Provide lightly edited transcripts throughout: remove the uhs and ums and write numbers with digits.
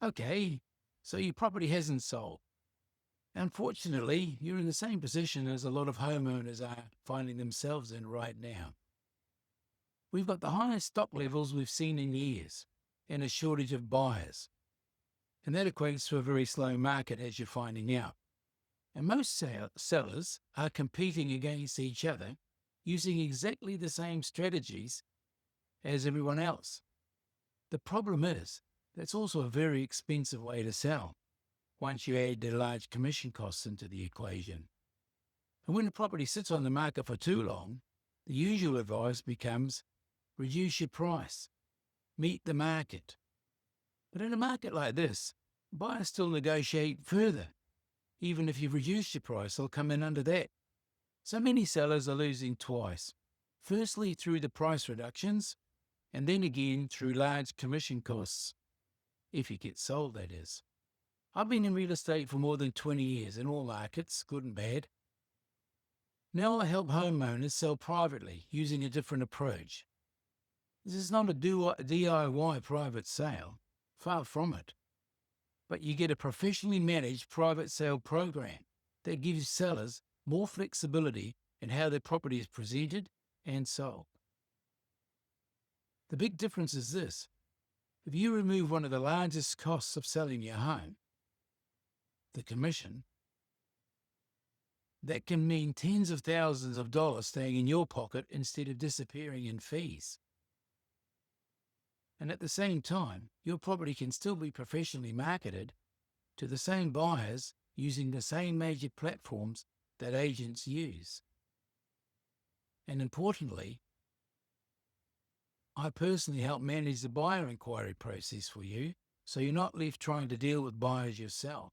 Okay, so your property hasn't sold. Unfortunately, you're in the same position as a lot of homeowners are finding themselves in right now. We've got the highest stock levels we've seen in years and a shortage of buyers. And that equates to a very slow market, as you're finding out. And most sellers are competing against each other using exactly the same strategies as everyone else. The problem is, that's also a very expensive way to sell once you add the large commission costs into the equation. And when a property sits on the market for too long, the usual advice becomes reduce your price, meet the market. But in a market like this, buyers still negotiate further. Even if you've reduced your price, they'll come in under that. So many sellers are losing twice. Firstly, through the price reductions, and then again through large commission costs. If you get sold, that is. I've been in real estate for more than 20 years in all markets, good and bad. Now I help homeowners sell privately using a different approach. This is not a DIY private sale, far from it. But you get a professionally managed private sale program that gives sellers more flexibility in how their property is presented and sold. The big difference is this. If you remove one of the largest costs of selling your home, the commission, that can mean tens of thousands of dollars staying in your pocket instead of disappearing in fees. And at the same time, your property can still be professionally marketed to the same buyers using the same major platforms that agents use. And importantly, I personally help manage the buyer inquiry process for you, so you're not left trying to deal with buyers yourself.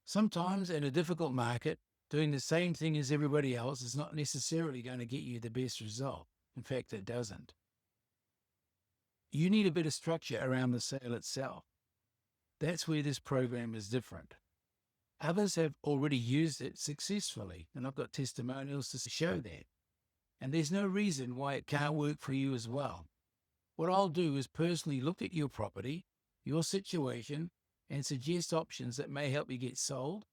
Sometimes in a difficult market, doing the same thing as everybody else is not necessarily going to get you the best result. In fact, it doesn't. You need a bit of structure around the sale itself. That's where this program is different. Others have already used it successfully, and I've got testimonials to show that. And there's no reason why it can't work for you as well. What I'll do is personally look at your property, your situation, and suggest options that may help you get sold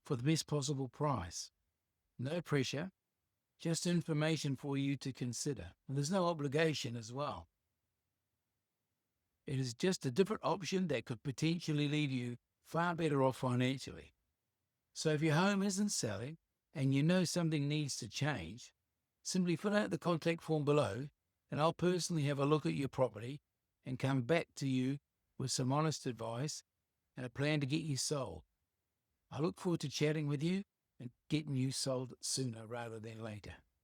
for the best possible price. No pressure, just information for you to consider. And there's no obligation as well. It is just a different option that could potentially leave you far better off financially. So if your home isn't selling and you know something needs to change, simply fill out the contact form below and I'll personally have a look at your property and come back to you with some honest advice and a plan to get you sold. I look forward to chatting with you and getting you sold sooner rather than later.